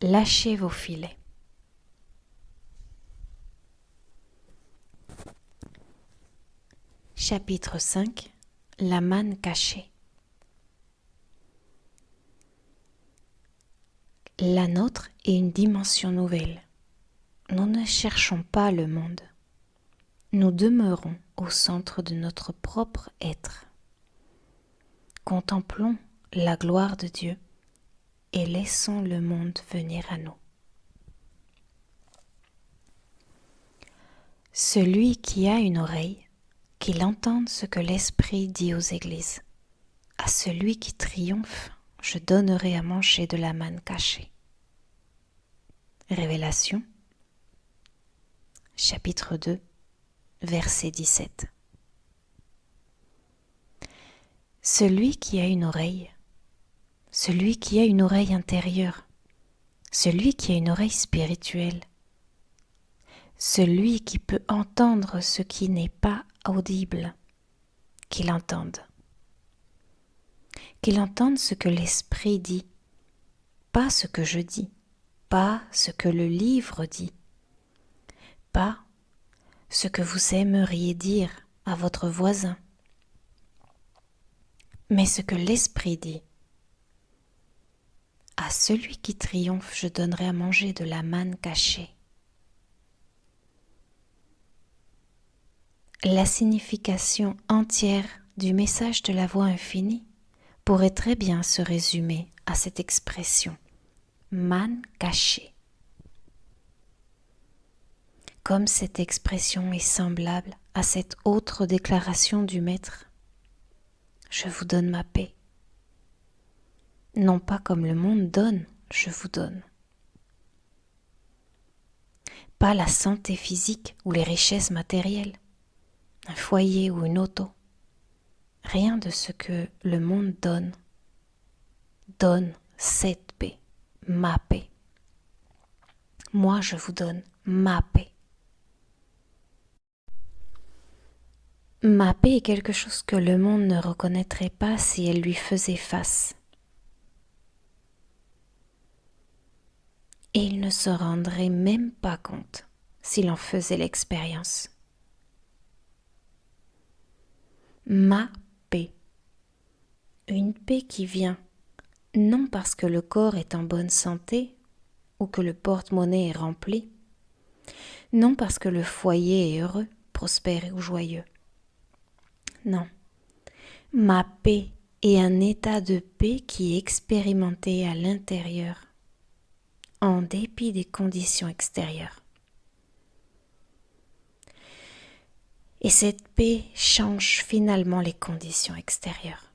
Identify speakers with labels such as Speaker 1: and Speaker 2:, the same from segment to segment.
Speaker 1: Lâchez vos filets. Chapitre 5. La manne cachée. La nôtre est une dimension nouvelle. Nous ne cherchons pas le monde. Nous demeurons au centre de notre propre être. Contemplons la gloire de Dieu et laissons le monde venir à nous. Celui qui a une oreille, qu'il entende ce que l'Esprit dit aux églises. À celui qui triomphe, je donnerai à manger de la manne cachée. Révélation, chapitre 2, verset 17. Celui qui a une oreille intérieure, celui qui a une oreille spirituelle, celui qui peut entendre ce qui n'est pas audible, qu'il entende. Qu'il entende ce que l'Esprit dit, pas ce que je dis, pas ce que le livre dit, pas ce que vous aimeriez dire à votre voisin, mais ce que l'Esprit dit. À celui qui triomphe, je donnerai à manger de la manne cachée. La signification entière du message de la voix infinie pourrait très bien se résumer à cette expression, manne cachée. Comme cette expression est semblable à cette autre déclaration du Maître, je vous donne ma paix. Non pas comme le monde donne, je vous donne. Pas la santé physique ou les richesses matérielles, un foyer ou une auto. Rien de ce que le monde donne. Donne cette paix, ma paix. Moi, je vous donne ma paix. Ma paix est quelque chose que le monde ne reconnaîtrait pas si elle lui faisait face. Et il ne se rendrait même pas compte s'il en faisait l'expérience. Ma paix. Une paix qui vient non parce que le corps est en bonne santé ou que le porte-monnaie est rempli, non parce que le foyer est heureux, prospère ou joyeux. Non, ma paix est un état de paix qui est expérimenté à l'intérieur, en dépit des conditions extérieures. Et cette paix change finalement les conditions extérieures.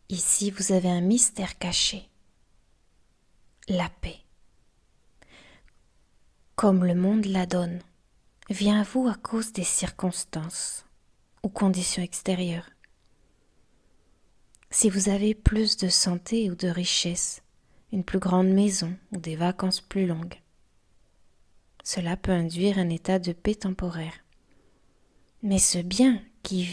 Speaker 1: Ici, vous avez un mystère caché, la paix. Comme le monde la donne, vient à vous à cause des circonstances ou conditions extérieures. Si vous avez plus de santé ou de richesse, une plus grande maison ou des vacances plus longues, cela peut induire un état de paix temporaire. Mais ce bien qui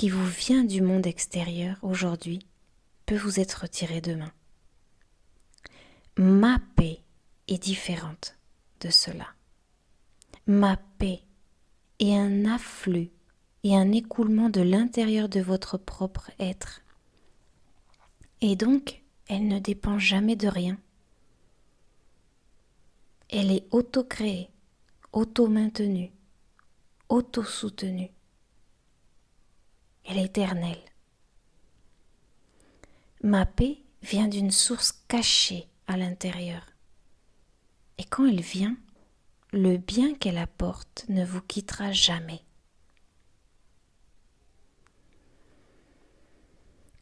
Speaker 1: vous vient du monde extérieur aujourd'hui, peut vous être retiré demain. Ma paix est différente de cela. Ma paix est un afflux et un écoulement de l'intérieur de votre propre être. Et donc, elle ne dépend jamais de rien. Elle est auto-créée, auto-maintenue, auto-soutenue. Elle est éternelle. Ma paix vient d'une source cachée à l'intérieur. Et quand elle vient, le bien qu'elle apporte ne vous quittera jamais.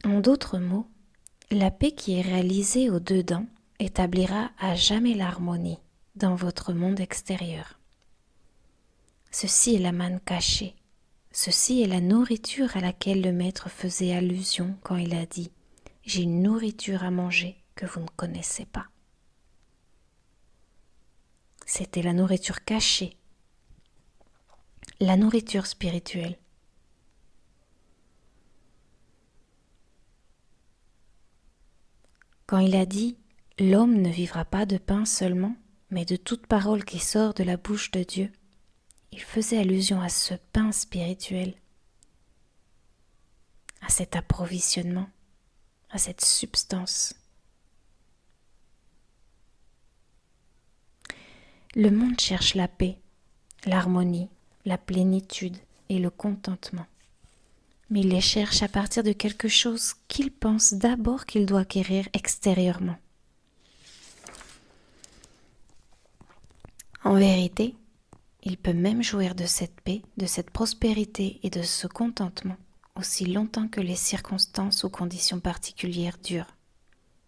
Speaker 1: En d'autres mots, la paix qui est réalisée au-dedans établira à jamais l'harmonie dans votre monde extérieur. Ceci est la manne cachée. Ceci est la nourriture à laquelle le Maître faisait allusion quand il a dit « J'ai une nourriture à manger que vous ne connaissez pas ». C'était la nourriture cachée, la nourriture spirituelle. Quand il a dit « L'homme ne vivra pas de pain seulement, mais de toute parole qui sort de la bouche de Dieu », il faisait allusion à ce pain spirituel, à cet approvisionnement, à cette substance. Le monde cherche la paix, l'harmonie, la plénitude et le contentement. Mais il les cherche à partir de quelque chose qu'il pense d'abord qu'il doit acquérir extérieurement. En vérité, il peut même jouir de cette paix, de cette prospérité et de ce contentement aussi longtemps que les circonstances ou conditions particulières durent.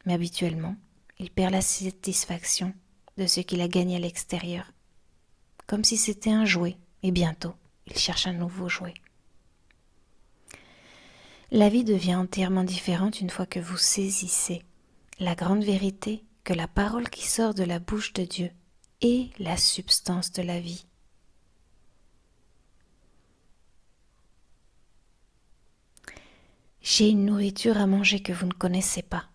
Speaker 1: Mais habituellement, il perd la satisfaction de ce qu'il a gagné à l'extérieur, comme si c'était un jouet, et bientôt, il cherche un nouveau jouet. La vie devient entièrement différente une fois que vous saisissez la grande vérité que la parole qui sort de la bouche de Dieu est la substance de la vie. J'ai une nourriture à manger que vous ne connaissez pas.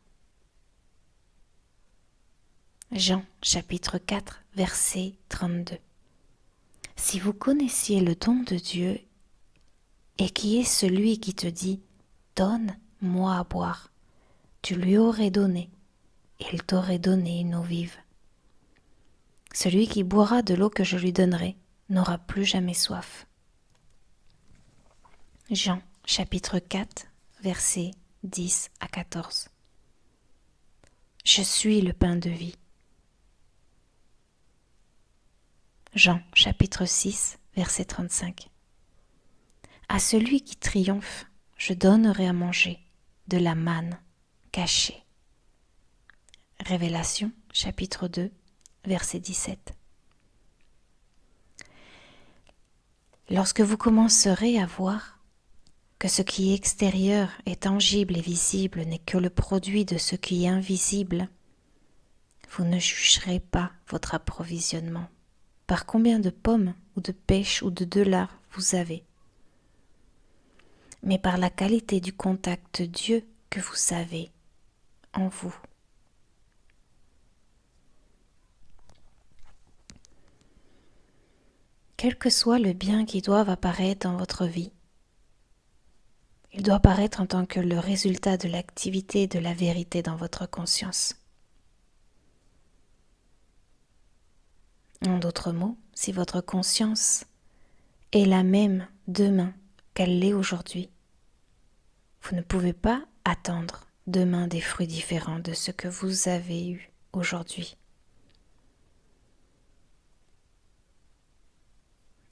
Speaker 1: Jean chapitre 4 verset 32. Si vous connaissiez le don de Dieu et qui est celui qui te dit « Donne-moi à boire », tu lui aurais donné et il t'aurait donné une eau vive. Celui qui boira de l'eau que je lui donnerai n'aura plus jamais soif. Jean chapitre 4 versets 10 à 14. Je suis le pain de vie. Jean chapitre 6 verset 35. À celui qui triomphe, je donnerai à manger de la manne cachée. Révélation chapitre 2 verset 17. Lorsque vous commencerez à voir que ce qui est extérieur est tangible et visible n'est que le produit de ce qui est invisible, vous ne jugerez pas votre approvisionnement par combien de pommes ou de pêches ou de dollars vous avez, mais par la qualité du contact Dieu que vous avez en vous. Quel que soit le bien qui doive apparaître dans votre vie, il doit apparaître en tant que le résultat de l'activité de la vérité dans votre conscience. En d'autres mots, si votre conscience est la même demain qu'elle l'est aujourd'hui, vous ne pouvez pas attendre demain des fruits différents de ce que vous avez eu aujourd'hui.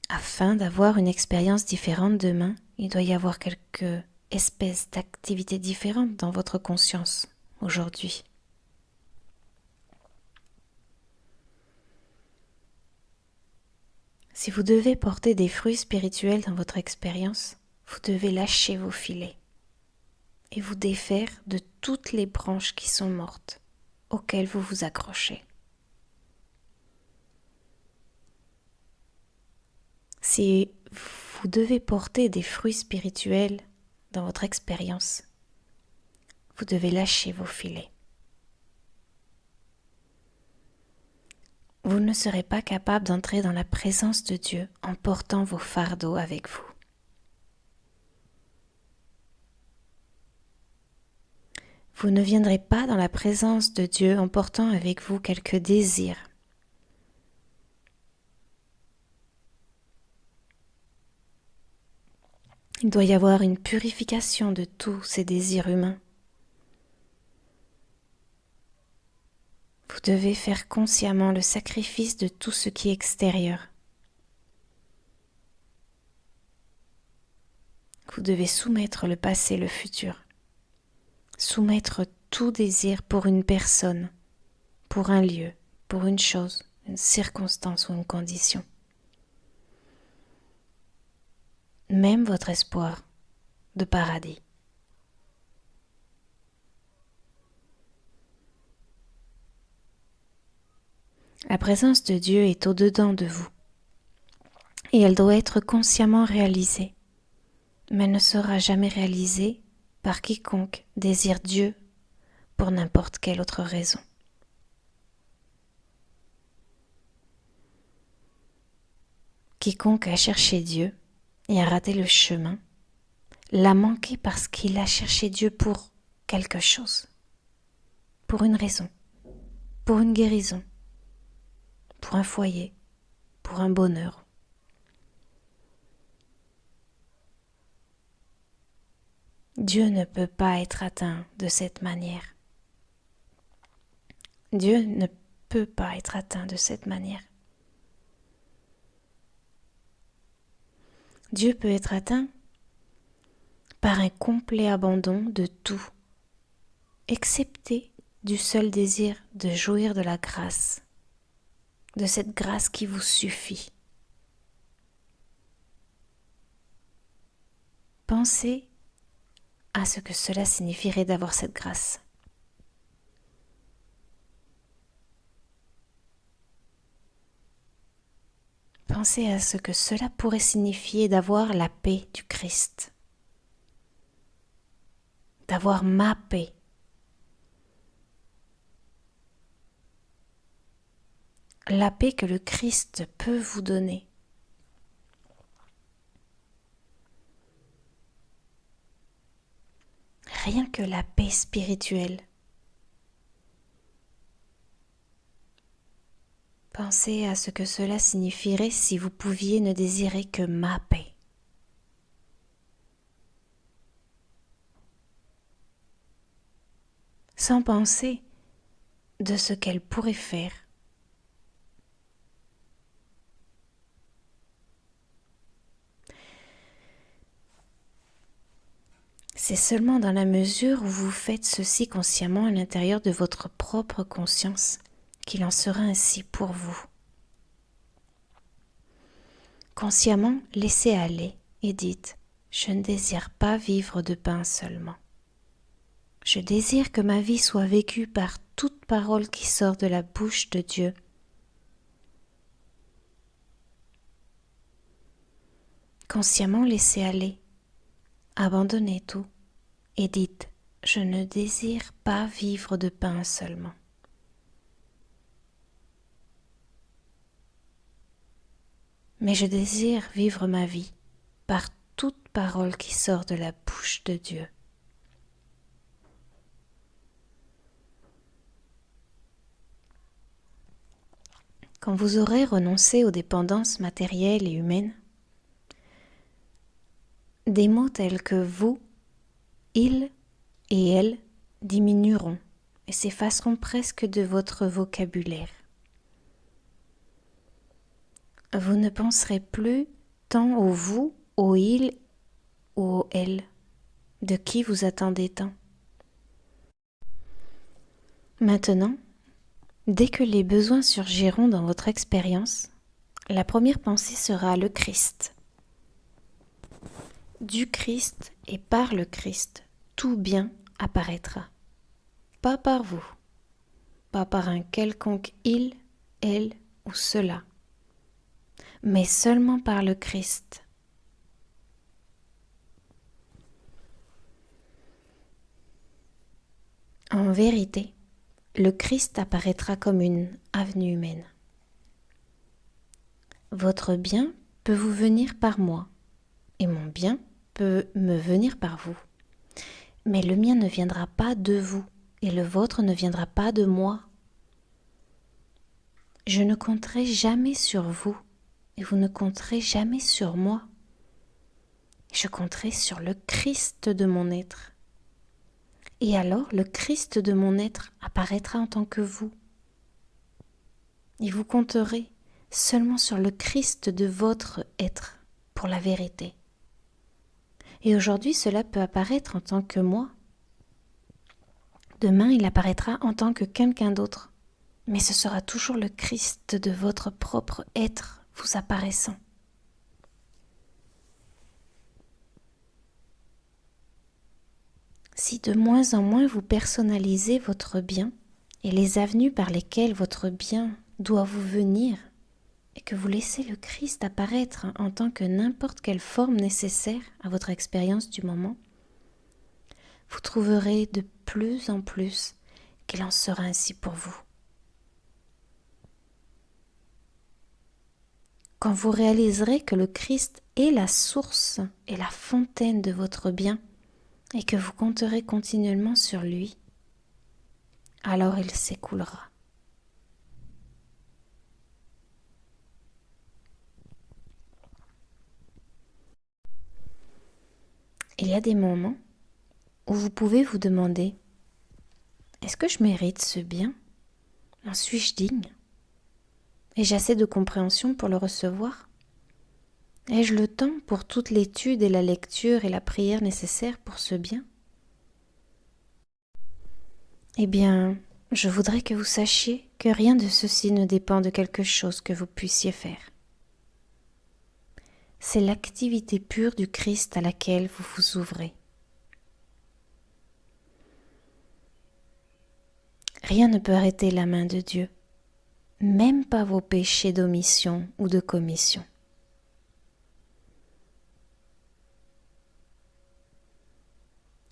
Speaker 1: Afin d'avoir une expérience différente demain, il doit y avoir quelque espèce d'activité différente dans votre conscience aujourd'hui. Si vous devez porter des fruits spirituels dans votre expérience, vous devez lâcher vos filets et vous défaire de toutes les branches qui sont mortes, auxquelles vous vous accrochez. Si vous devez porter des fruits spirituels dans votre expérience, vous devez lâcher vos filets. Vous ne serez pas capable d'entrer dans la présence de Dieu en portant vos fardeaux avec vous. Vous ne viendrez pas dans la présence de Dieu en portant avec vous quelques désirs. Il doit y avoir une purification de tous ces désirs humains. Vous devez faire consciemment le sacrifice de tout ce qui est extérieur. Vous devez soumettre le passé et le futur. Soumettre tout désir pour une personne, pour un lieu, pour une chose, une circonstance ou une condition. Même votre espoir de paradis. La présence de Dieu est au-dedans de vous et elle doit être consciemment réalisée, mais elle ne sera jamais réalisée par quiconque désire Dieu pour n'importe quelle autre raison. Quiconque a cherché Dieu et a raté le chemin, l'a manqué parce qu'il a cherché Dieu pour quelque chose, pour une raison, pour une guérison, pour un foyer, pour un bonheur. Dieu ne peut pas être atteint de cette manière. Dieu ne peut pas être atteint de cette manière. Dieu peut être atteint par un complet abandon de tout, excepté du seul désir de jouir de la grâce, de cette grâce qui vous suffit. Pensez à ce que cela signifierait d'avoir cette grâce. Pensez à ce que cela pourrait signifier d'avoir la paix du Christ, d'avoir ma paix. La paix que le Christ peut vous donner. Rien que la paix spirituelle. Pensez à ce que cela signifierait si vous pouviez ne désirer que ma paix. Sans penser de ce qu'elle pourrait faire. C'est seulement dans la mesure où vous faites ceci consciemment à l'intérieur de votre propre conscience qu'il en sera ainsi pour vous. Consciemment, laissez aller et dites « Je ne désire pas vivre de pain seulement. Je désire que ma vie soit vécue par toute parole qui sort de la bouche de Dieu. » Consciemment, laissez aller, abandonnez tout et dites « Je ne désire pas vivre de pain seulement. » Mais je désire vivre ma vie par toute parole qui sort de la bouche de Dieu. Quand vous aurez renoncé aux dépendances matérielles et humaines, des mots tels que vous, il et elle diminueront et s'effaceront presque de votre vocabulaire. Vous ne penserez plus tant au vous, au il ou au elle, de qui vous attendez tant. Maintenant, dès que les besoins surgiront dans votre expérience, la première pensée sera le Christ. Du Christ et par le Christ, tout bien apparaîtra. Pas par vous, pas par un quelconque il, elle ou cela, mais seulement par le Christ. En vérité, le Christ apparaîtra comme une avenue humaine. Votre bien peut vous venir par moi, et mon bien peut me venir par vous. Mais le mien ne viendra pas de vous, et le vôtre ne viendra pas de moi. Je ne compterai jamais sur vous, et vous ne compterez jamais sur moi. Je compterai sur le Christ de mon être. Et alors le Christ de mon être apparaîtra en tant que vous. Et vous compterez seulement sur le Christ de votre être pour la vérité. Et aujourd'hui, cela peut apparaître en tant que moi. Demain, il apparaîtra en tant que quelqu'un d'autre. Mais ce sera toujours le Christ de votre propre être vous apparaissant. Si de moins en moins vous personnalisez votre bien et les avenues par lesquelles votre bien doit vous venir, et que vous laissez le Christ apparaître en tant que n'importe quelle forme nécessaire à votre expérience du moment, vous trouverez de plus en plus qu'il en sera ainsi pour vous. Quand vous réaliserez que le Christ est la source et la fontaine de votre bien et que vous compterez continuellement sur lui, alors il s'écoulera. Il y a des moments où vous pouvez vous demander: est-ce que je mérite ce bien? En suis-je digne? Ai-je assez de compréhension pour le recevoir? Ai-je le temps pour toute l'étude et la lecture et la prière nécessaires pour ce bien? Eh bien, je voudrais que vous sachiez que rien de ceci ne dépend de quelque chose que vous puissiez faire. C'est l'activité pure du Christ à laquelle vous vous ouvrez. Rien ne peut arrêter la main de Dieu, même pas vos péchés d'omission ou de commission.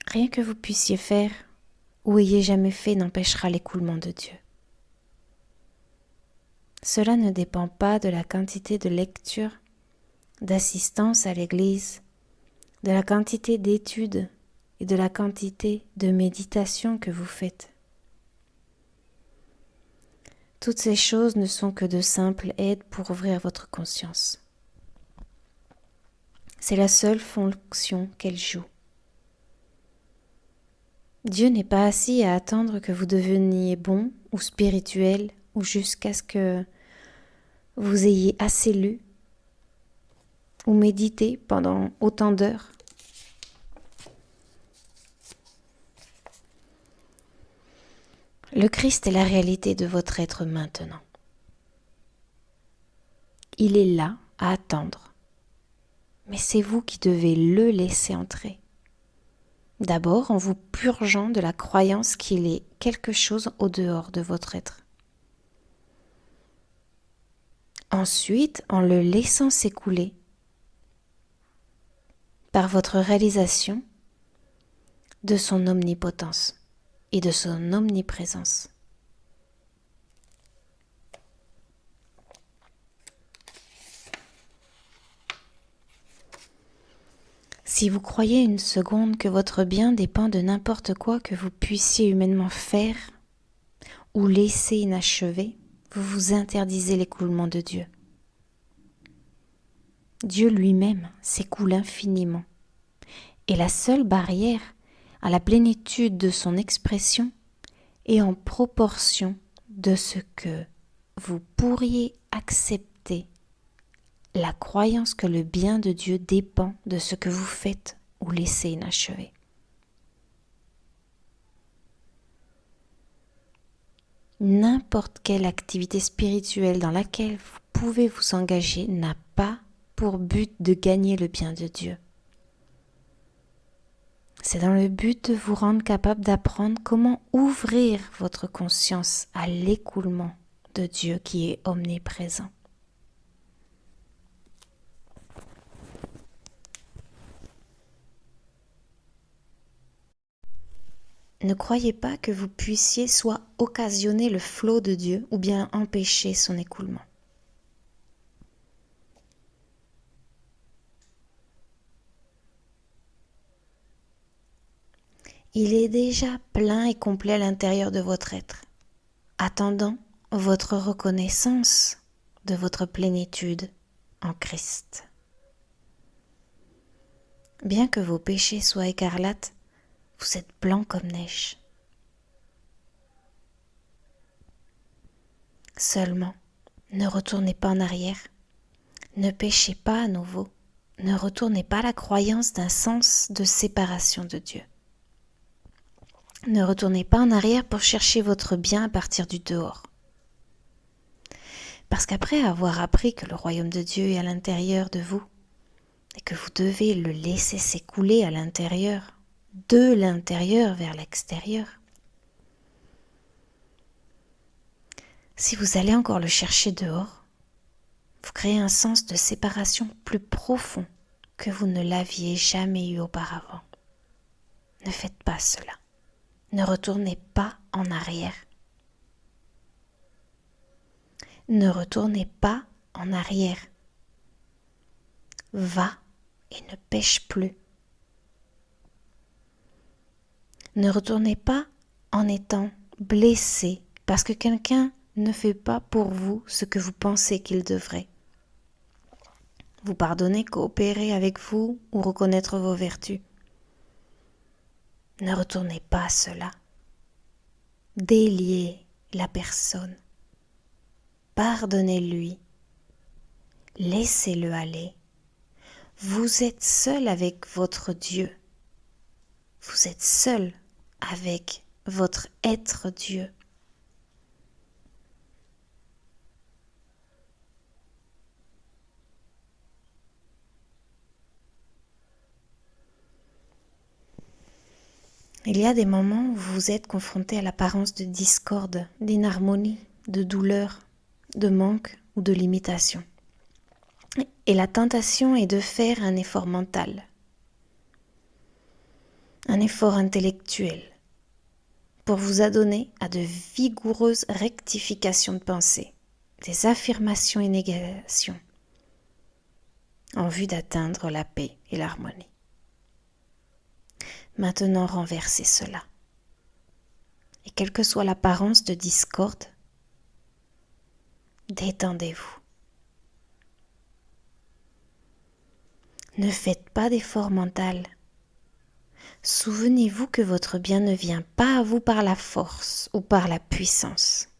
Speaker 1: Rien que vous puissiez faire ou ayez jamais fait n'empêchera l'écoulement de Dieu. Cela ne dépend pas de la quantité de lecture, d'assistance à l'église, de la quantité d'études et de la quantité de méditation que vous faites. Toutes ces choses ne sont que de simples aides pour ouvrir votre conscience. C'est la seule fonction qu'elles jouent. Dieu n'est pas assis à attendre que vous deveniez bon ou spirituel ou jusqu'à ce que vous ayez assez lu ou médité pendant autant d'heures. Le Christ est la réalité de votre être maintenant. Il est là à attendre, mais c'est vous qui devez le laisser entrer. D'abord en vous purgeant de la croyance qu'il est quelque chose au dehors de votre être. Ensuite, en le laissant s'écouler par votre réalisation de son omnipotence et de son omniprésence. Si vous croyez une seconde que votre bien dépend de n'importe quoi que vous puissiez humainement faire ou laisser inachevé, vous vous interdisez l'écoulement de Dieu. Dieu lui-même s'écoule infiniment, et la seule barrière à la plénitude de son expression est en proportion de ce que vous pourriez accepter la croyance que le bien de Dieu dépend de ce que vous faites ou laissez inachevé. N'importe quelle activité spirituelle dans laquelle vous pouvez vous engager n'a pas pour but de gagner le bien de Dieu. C'est dans le but de vous rendre capable d'apprendre comment ouvrir votre conscience à l'écoulement de Dieu qui est omniprésent. Ne croyez pas que vous puissiez soit occasionner le flot de Dieu ou bien empêcher son écoulement. Il est déjà plein et complet à l'intérieur de votre être, attendant votre reconnaissance de votre plénitude en Christ. Bien que vos péchés soient écarlates, vous êtes blancs comme neige. Seulement, ne retournez pas en arrière, ne péchez pas à nouveau, ne retournez pas à la croyance d'un sens de séparation de Dieu. Ne retournez pas en arrière pour chercher votre bien à partir du dehors. Parce qu'après avoir appris que le royaume de Dieu est à l'intérieur de vous, et que vous devez le laisser s'écouler à l'intérieur, de l'intérieur vers l'extérieur, si vous allez encore le chercher dehors, vous créez un sens de séparation plus profond que vous ne l'aviez jamais eu auparavant. Ne faites pas cela. Ne retournez pas en arrière. Ne retournez pas en arrière. Va et ne pêche plus. Ne retournez pas en étant blessé parce que quelqu'un ne fait pas pour vous ce que vous pensez qu'il devrait. Vous pardonnez, coopérer avec vous ou reconnaître vos vertus. Ne retournez pas à cela. Déliez la personne. Pardonnez-lui. Laissez-le aller. Vous êtes seul avec votre Dieu. Vous êtes seul avec votre être Dieu. Il y a des moments où vous êtes confronté à l'apparence de discorde, d'inharmonie, de douleur, de manque ou de limitation. Et la tentation est de faire un effort mental, un effort intellectuel, pour vous adonner à de vigoureuses rectifications de pensée, des affirmations et négations, en vue d'atteindre la paix et l'harmonie. Maintenant, renversez cela. Et quelle que soit l'apparence de discorde, détendez-vous. Ne faites pas d'effort mental. Souvenez-vous que votre bien ne vient pas à vous par la force ou par la puissance.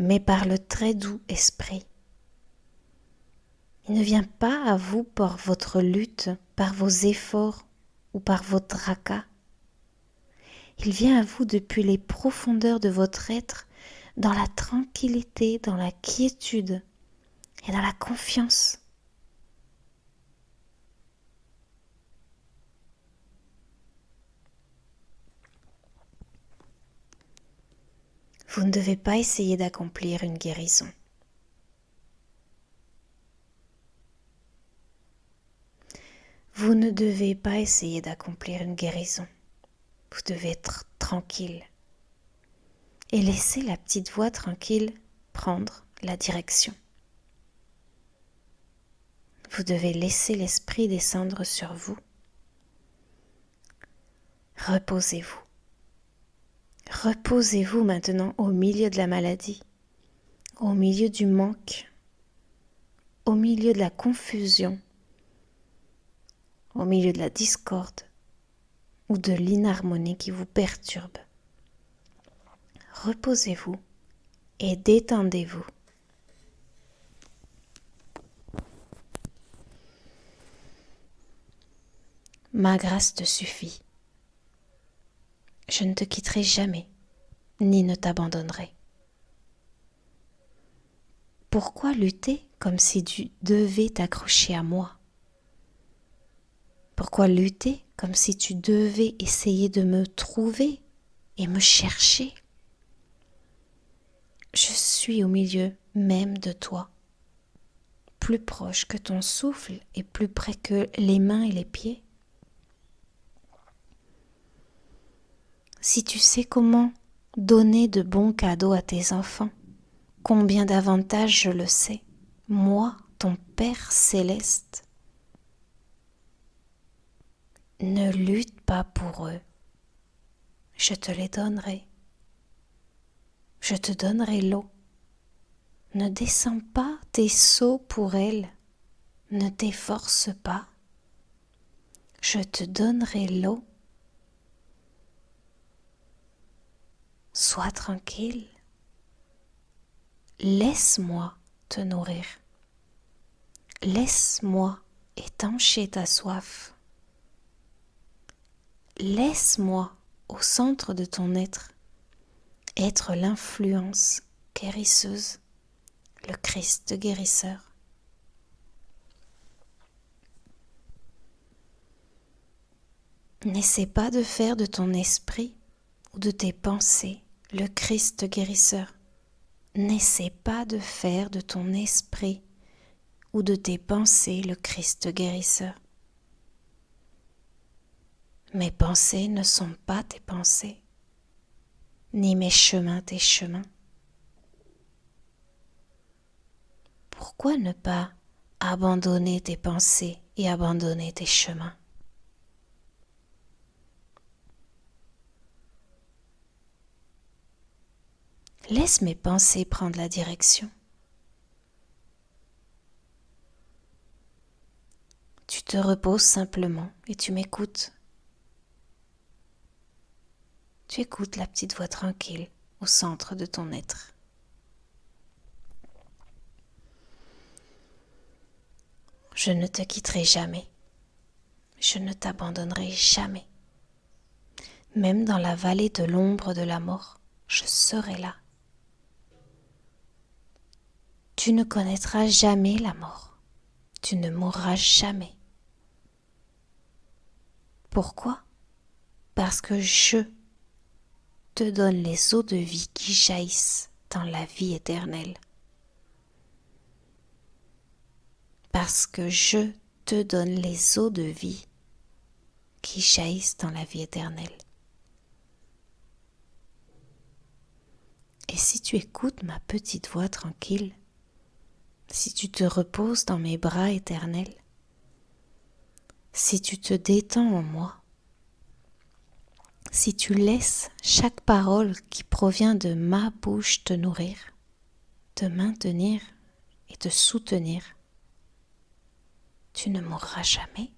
Speaker 1: Mais par le très doux esprit. Il ne vient pas à vous par votre lutte, par vos efforts ou par votre tracas. Il vient à vous depuis les profondeurs de votre être, dans la tranquillité, dans la quiétude et dans la confiance. Vous ne devez pas essayer d'accomplir une guérison. Vous ne devez pas essayer d'accomplir une guérison. Vous devez être tranquille et laisser la petite voix tranquille prendre la direction. Vous devez laisser l'esprit descendre sur vous. Reposez-vous. Reposez-vous maintenant au milieu de la maladie, au milieu du manque, au milieu de la confusion, au milieu de la discorde ou de l'inharmonie qui vous perturbe. Reposez-vous et détendez-vous. Ma grâce te suffit. Je ne te quitterai jamais, ni ne t'abandonnerai. Pourquoi lutter comme si tu devais t'accrocher à moi? Pourquoi lutter comme si tu devais essayer de me trouver et me chercher? Je suis au milieu même de toi, plus proche que ton souffle et plus près que les mains et les pieds. Si tu sais comment donner de bons cadeaux à tes enfants, combien d'avantages je le sais, moi, ton Père céleste. Ne lutte pas pour eux, je te les donnerai. Je te donnerai l'eau. Ne descends pas tes seaux pour elles, ne t'efforce pas. Je te donnerai l'eau. Sois tranquille. Laisse-moi te nourrir. Laisse-moi étancher ta soif. Laisse-moi, au centre de ton être l'influence guérisseuse, le Christ guérisseur. N'essaie pas de faire de ton esprit ou de tes pensées le Christ guérisseur. N'essaie pas de faire de ton esprit ou de tes pensées le Christ guérisseur. Mes pensées ne sont pas tes pensées, ni mes chemins tes chemins. Pourquoi ne pas abandonner tes pensées et abandonner tes chemins? Laisse mes pensées prendre la direction. Tu te reposes simplement et tu m'écoutes. Tu écoutes la petite voix tranquille au centre de ton être. Je ne te quitterai jamais. Je ne t'abandonnerai jamais. Même dans la vallée de l'ombre de la mort, je serai là. Tu ne connaîtras jamais la mort. Tu ne mourras jamais. Pourquoi? Parce que je te donne les eaux de vie qui jaillissent dans la vie éternelle. Parce que je te donne les eaux de vie qui jaillissent dans la vie éternelle. Et si tu écoutes ma petite voix tranquille, si tu te reposes dans mes bras éternels, si tu te détends en moi, si tu laisses chaque parole qui provient de ma bouche te nourrir, te maintenir et te soutenir, tu ne mourras jamais.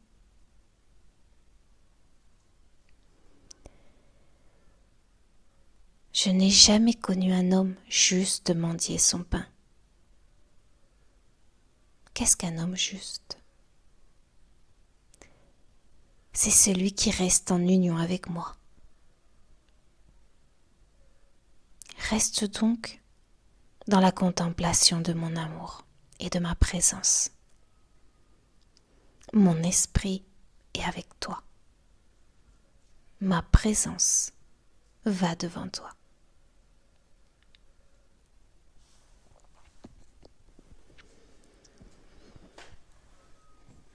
Speaker 1: Je n'ai jamais connu un homme juste mendier son pain. Qu'est-ce qu'un homme juste? C'est celui qui reste en union avec moi. Reste donc dans la contemplation de mon amour et de ma présence. Mon esprit est avec toi. Ma présence va devant toi.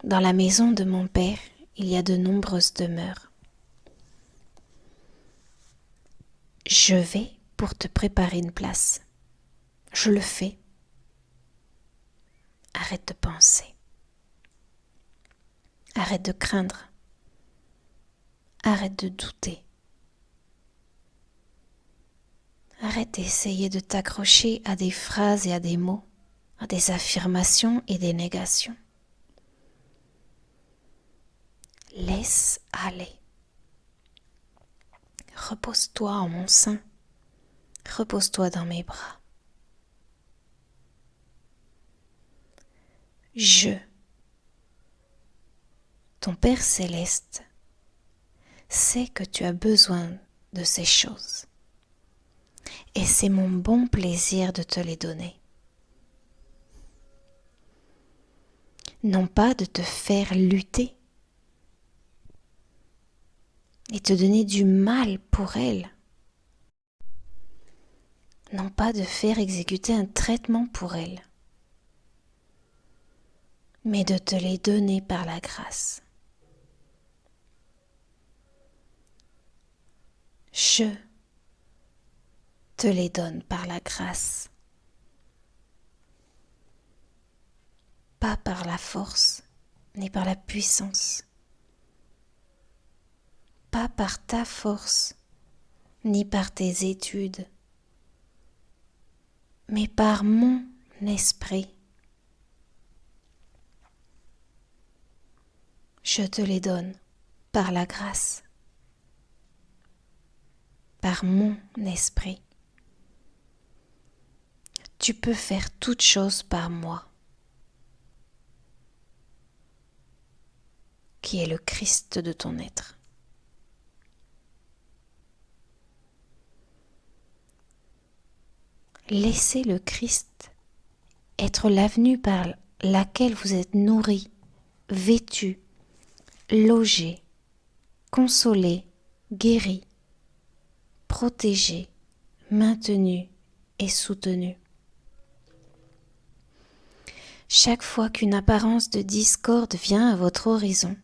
Speaker 1: Dans la maison de mon Père, il y a de nombreuses demeures. Je vais pour te préparer une place. Je le fais. Arrête de penser. Arrête de craindre. Arrête de douter. Arrête d'essayer de t'accrocher à des phrases et à des mots, à des affirmations et des négations. Laisse aller. Repose-toi en mon sein. Repose-toi dans mes bras. Je, ton Père céleste, sais que tu as besoin de ces choses. Et c'est mon bon plaisir de te les donner. Non pas de te faire lutter et te donner du mal pour elles. Non pas de faire exécuter un traitement pour elles, mais de te les donner par la grâce. Je te les donne par la grâce, pas par la force ni par la puissance, pas par ta force ni par tes études, mais par mon esprit. Je te les donne par la grâce, par mon esprit. Tu peux faire toutes choses par moi, qui est le Christ de ton être. Laissez le Christ être l'avenue par laquelle vous êtes nourris, vêtus, logés, consolés, guéris, protégés, maintenus et soutenus. Chaque fois qu'une apparence de discorde vient à votre horizon,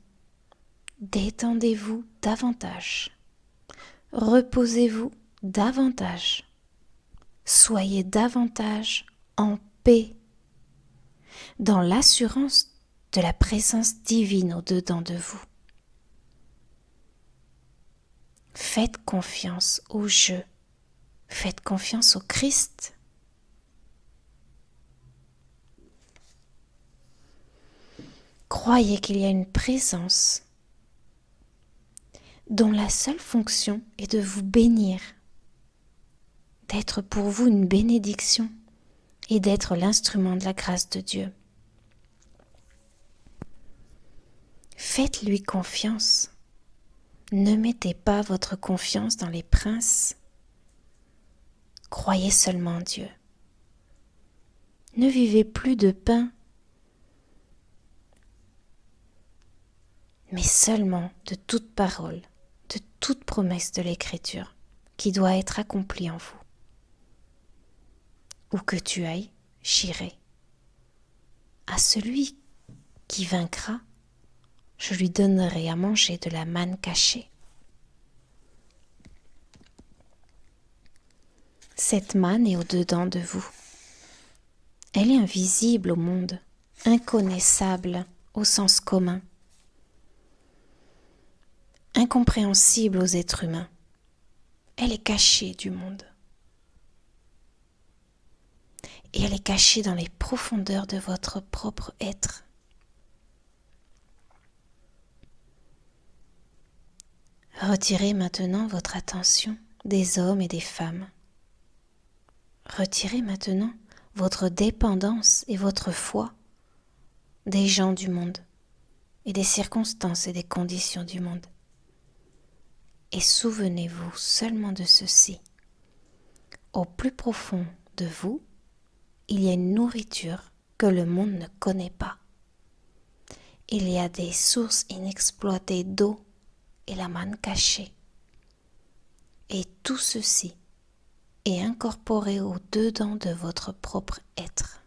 Speaker 1: Détendez-vous davantage. Reposez-vous davantage. Soyez davantage en paix, dans l'assurance de la présence divine au-dedans de vous. Faites confiance au jeu. Faites confiance au Christ. Croyez qu'il y a une présence dont la seule fonction est de vous bénir, d'être pour vous une bénédiction et d'être l'instrument de la grâce de Dieu. Faites-lui confiance. Ne mettez pas votre confiance dans les princes. Croyez seulement en Dieu. Ne vivez plus de pain, mais seulement de toute parole, de toute promesse de l'Écriture qui doit être accomplie en vous. Où que tu ailles, j'irai. À celui qui vaincra, je lui donnerai à manger de la manne cachée. Cette manne est au-dedans de vous. Elle est invisible au monde, inconnaissable au sens commun, incompréhensible aux êtres humains. Elle est cachée du monde. Et elle est cachée dans les profondeurs de votre propre être. Retirez maintenant votre attention des hommes et des femmes. Retirez maintenant votre dépendance et votre foi des gens du monde et des circonstances et des conditions du monde. Et souvenez-vous seulement de ceci. Au plus profond de vous, il y a une nourriture que le monde ne connaît pas. Il y a des sources inexploitées d'eau et la manne cachée. Et tout ceci est incorporé au-dedans de votre propre être.